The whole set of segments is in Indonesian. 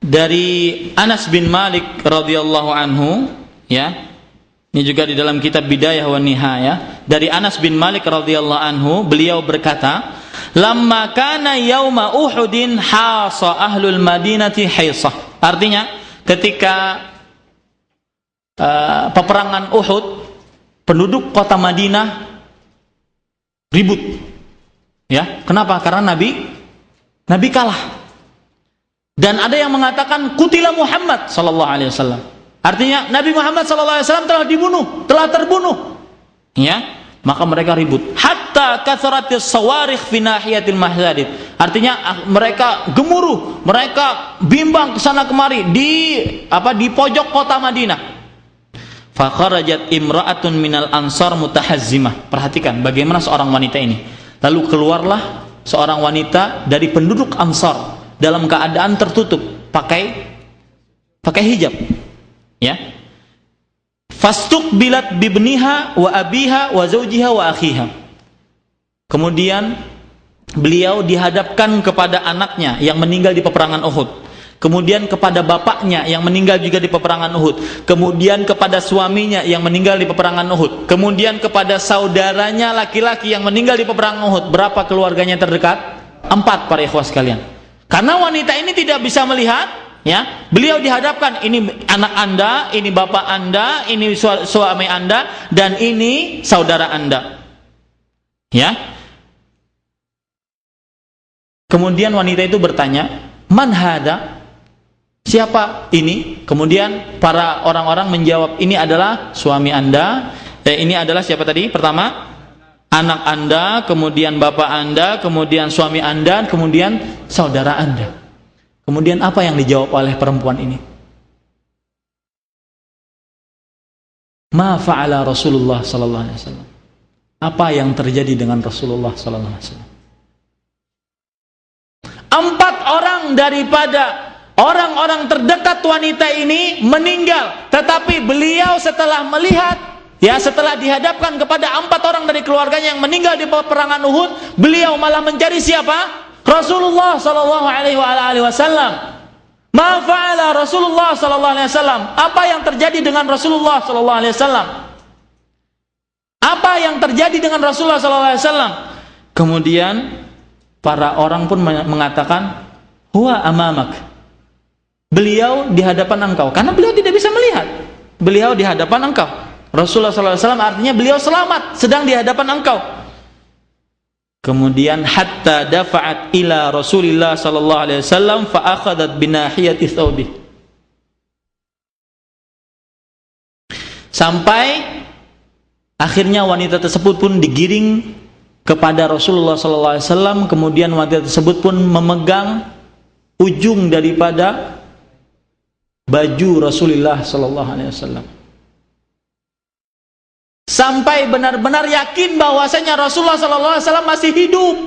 dari Anas bin Malik radhiyallahu anhu, ya. Ini juga di dalam kitab Bidayah wa Nihayah, dari Anas bin Malik radhiyallahu anhu, beliau berkata, "Lamma kana yauma Uhudin hasa ahlul Madinati haisah." Artinya, ketika peperangan Uhud, penduduk kota Madinah ribut. Ya, kenapa? Karena Nabi kalah. Dan ada yang mengatakan kutila Muhammad sallallahu alaihi wasallam. Artinya Nabi Muhammad sallallahu alaihi wasallam telah terbunuh. Ya, maka mereka ribut. Hatta kathratis sawarikh fi nahiyatil mahzadid. Artinya mereka gemuruh, mereka bimbang ke sana kemari di pojok kota Madinah. Fa kharajat imra'atun minal ansar mutahazzimah. Perhatikan bagaimana seorang wanita ini. Lalu keluarlah seorang wanita dari penduduk Ansar dalam keadaan tertutup, pakai hijab. Ya. Fastuqbilat bibniha wa abiha wa zawjiha wa akhiha. Kemudian beliau dihadapkan kepada anaknya yang meninggal di peperangan Uhud. Kemudian kepada bapaknya yang meninggal juga di peperangan Uhud. Kemudian kepada suaminya yang meninggal di peperangan Uhud. Kemudian kepada saudaranya laki-laki yang meninggal di peperangan Uhud. Berapa keluarganya terdekat? 4, para ikhwah sekalian. Karena wanita ini tidak bisa melihat, ya, beliau dihadapkan, ini anak Anda, ini bapak Anda, ini suami Anda, dan ini saudara Anda. Ya. Kemudian wanita itu bertanya, "Man hada?" Siapa ini? Kemudian para orang-orang menjawab, "Ini adalah suami Anda." Ini adalah siapa tadi? Pertama, anak Anda, kemudian bapak Anda, kemudian suami Anda, kemudian saudara Anda. Kemudian apa yang dijawab oleh perempuan ini? Ma fa'ala Rasulullah sallallahu alaihi wasallam. Apa yang terjadi dengan Rasulullah sallallahu alaihi wasallam? 4 orang daripada orang-orang terdekat wanita ini meninggal, tetapi beliau setelah melihat, ya, setelah dihadapkan kepada 4 orang dari keluarganya yang meninggal di peperangan Uhud, beliau malah mencari siapa? Rasulullah sallallahu alaihi wasallam. Ma fa'ala Rasulullah sallallahu alaihi wasallam? Apa yang terjadi dengan Rasulullah sallallahu alaihi wasallam? Apa yang terjadi dengan Rasulullah sallallahu alaihi wasallam? Kemudian para orang pun mengatakan, "Huwa amamak." Beliau di hadapan engkau, karena beliau tidak bisa melihat. Beliau di hadapan engkau. Rasulullah SAW artinya beliau selamat, sedang di hadapan engkau. Kemudian hatta dafa'at ila Rasulillah sallallahu alaihi wasallam fa akhadhat binahiyati thawbih. Sampai akhirnya wanita tersebut pun digiring kepada Rasulullah sallallahu alaihi wasallam, kemudian wanita tersebut pun memegang ujung daripada baju Rasulullah sallallahu alaihi wasallam. Sampai benar-benar yakin bahwasanya Rasulullah sallallahu alaihi wasallam masih hidup.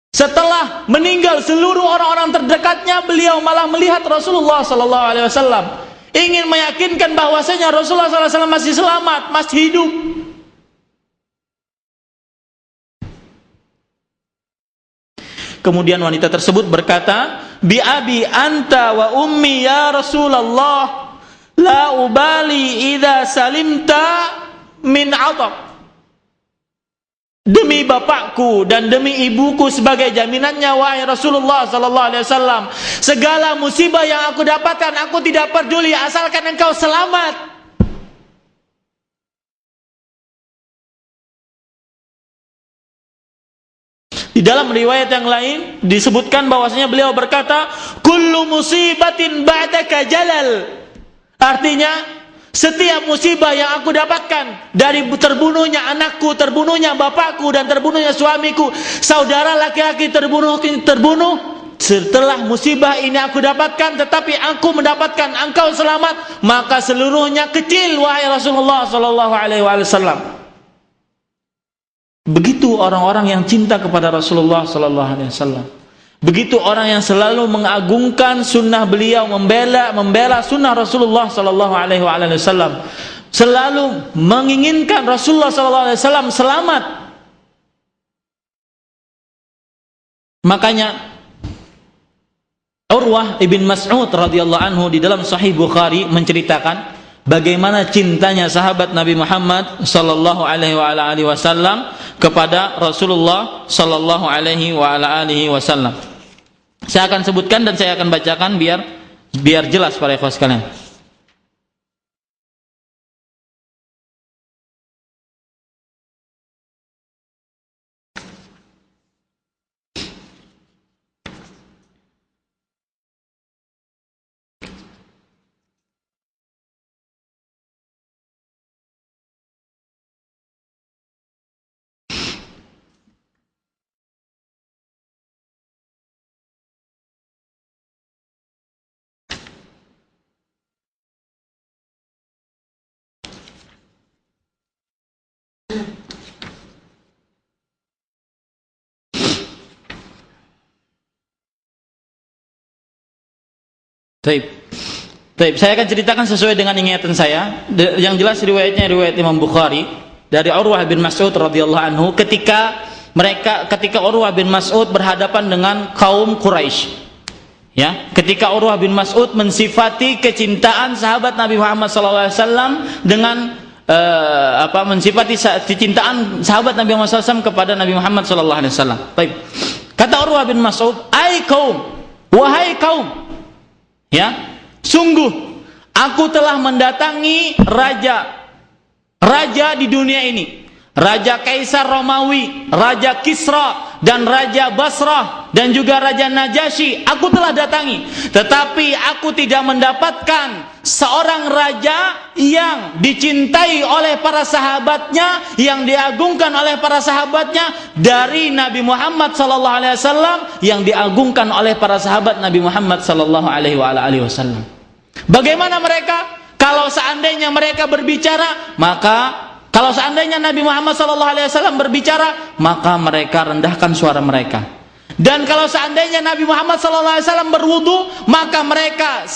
Setelah meninggal seluruh orang-orang terdekatnya, beliau malah melihat Rasulullah sallallahu alaihi wasallam, ingin meyakinkan bahwasanya Rasulullah sallallahu alaihi wasallam masih selamat, masih hidup. Kemudian wanita tersebut berkata, "Bi abi anta wa ummi ya Rasulullah, la ubali idza salimta min 'adab." Demi bapakku dan demi ibuku sebagai jaminannya, wahai Rasulullah sallallahu alaihi wasallam, segala musibah yang aku dapatkan aku tidak peduli asalkan engkau selamat. Di dalam riwayat yang lain disebutkan bahwasanya beliau berkata, "Kullu musibatin ba'daka jalal." Artinya, setiap musibah yang aku dapatkan dari terbunuhnya anakku, terbunuhnya bapakku, dan terbunuhnya suamiku, saudara laki-laki terbunuh, setelah musibah ini aku dapatkan, tetapi aku mendapatkan engkau selamat, maka seluruhnya kecil, wahai Rasulullah sallallahu alaihi wasallam. Begitu orang-orang yang cinta kepada Rasulullah sallallahu alaihi wasallam. Begitu orang yang selalu mengagungkan sunnah beliau, membela sunnah Rasulullah sallallahu alaihi wasallam, selalu menginginkan Rasulullah sallallahu alaihi wasallam selamat. Makanya Urwah ibn Mas'ud radhiyallahu anhu di dalam Sahih Bukhari menceritakan bagaimana cintanya sahabat Nabi Muhammad sallallahu alaihi wasallam kepada Rasulullah sallallahu alaihi wasallam. Saya akan sebutkan dan saya akan bacakan biar jelas para ikhwah sekalian. Taib, saya akan ceritakan sesuai dengan ingatan saya. Yang jelas riwayatnya riwayat Imam Bukhari dari Urwah bin Mas'ud radhiyallahu anhu ketika Urwah bin Mas'ud berhadapan dengan kaum Quraisy. Ya, ketika Urwah bin Mas'ud mensifati kecintaan sahabat Nabi Muhammad SAW dengan mensifati kecintaan sahabat Nabi Muhammad SAW kepada Nabi Muhammad SAW. Baik. Kata Urwah bin Mas'ud, "Ai kaum, wahai kaum, ya, sungguh aku telah mendatangi raja di dunia ini, Raja Kaisar Romawi, Raja Kisra dan Raja Basrah dan juga Raja Najasyi. Aku telah datangi, tetapi aku tidak mendapatkan seorang raja yang dicintai oleh para sahabatnya, yang diagungkan oleh para sahabatnya dari Nabi Muhammad sallallahu alaihi wasallam, yang diagungkan oleh para sahabat Nabi Muhammad sallallahu alaihi wasallam. Bagaimana mereka? Kalau seandainya mereka berbicara, kalau seandainya Nabi Muhammad SAW berbicara, maka mereka rendahkan suara mereka. Dan kalau seandainya Nabi Muhammad SAW berwudu, maka mereka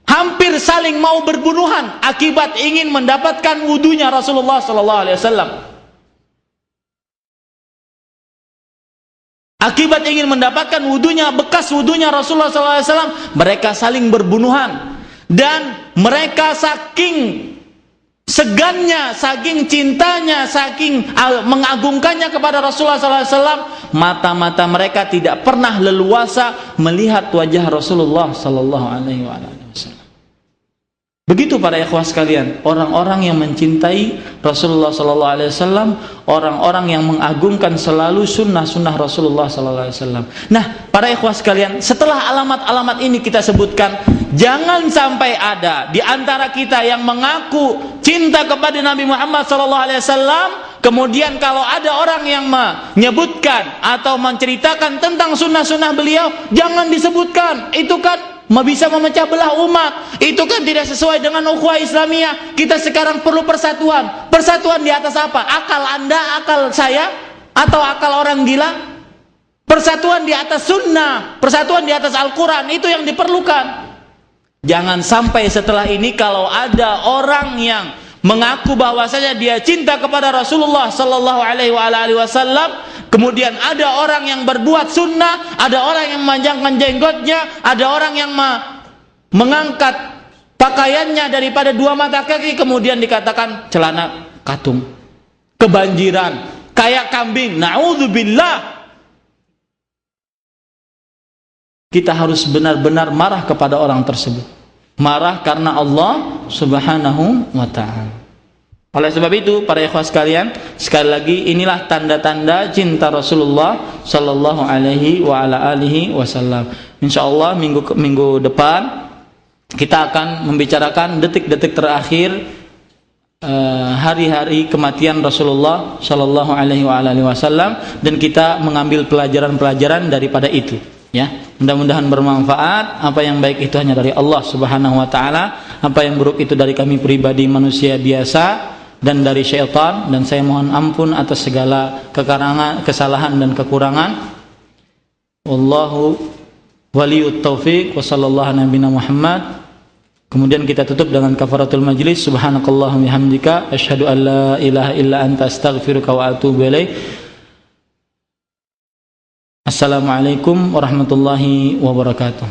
hampir saling mau berbunuhan akibat ingin mendapatkan wudunya Rasulullah SAW. Akibat ingin mendapatkan bekas wudunya Rasulullah SAW, mereka saling berbunuhan. Dan mereka saking segannya, saking cintanya, saking mengagungkannya kepada Rasulullah SAW, mata-mata mereka tidak pernah leluasa melihat wajah Rasulullah SAW. Begitu para ikhwah sekalian, orang-orang yang mencintai Rasulullah SAW, orang-orang yang mengagungkan selalu sunnah-sunnah Rasulullah SAW. Nah, para ikhwah sekalian, setelah alamat-alamat ini kita sebutkan, jangan sampai ada di antara kita yang mengaku cinta kepada Nabi Muhammad SAW, kemudian kalau ada orang yang menyebutkan atau menceritakan tentang sunnah-sunnah beliau, jangan disebutkan. Itu kan bisa memecah belah umat. Itu kan tidak sesuai dengan ukhuwah Islamiyah. Kita sekarang perlu persatuan. Persatuan di atas apa? Akal Anda, akal saya, atau akal orang gila? Persatuan di atas sunnah, persatuan di atas Al-Quran, itu yang diperlukan. Jangan sampai setelah ini kalau ada orang yang mengaku bahwasanya dia cinta kepada Rasulullah sallallahu alaihi wasallam, kemudian ada orang yang berbuat sunnah, ada orang yang memanjangkan jenggotnya, ada orang yang mengangkat pakaiannya daripada 2 mata kaki, kemudian dikatakan celana katung, kebanjiran, kayak kambing. Na'udzubillah. Kita harus benar-benar marah kepada orang tersebut. Marah karena Allah Subhanahu wa ta'ala. Oleh sebab itu, para ikhwah sekalian, sekali lagi inilah tanda-tanda cinta Rasulullah sallallahu alaihi wasallam. Insyaallah minggu depan kita akan membicarakan detik-detik terakhir hari-hari kematian Rasulullah sallallahu alaihi wasallam, dan kita mengambil pelajaran-pelajaran daripada itu. Ya, mudah-mudahan bermanfaat. Apa yang baik itu hanya dari Allah Subhanahu wa taala, apa yang buruk itu dari kami pribadi manusia biasa dan dari syaitan, dan saya mohon ampun atas segala kesalahan dan kekurangan. Wallahu waliyut taufiq wa sallallahu nabiyana Muhammad. Kemudian kita tutup dengan kafaratul majlis. Subhanakallahumma bihamdika asyhadu an la ilaha illa anta astaghfiruka wa atubu ilaik. Assalamualaikum warahmatullahi wabarakatuh.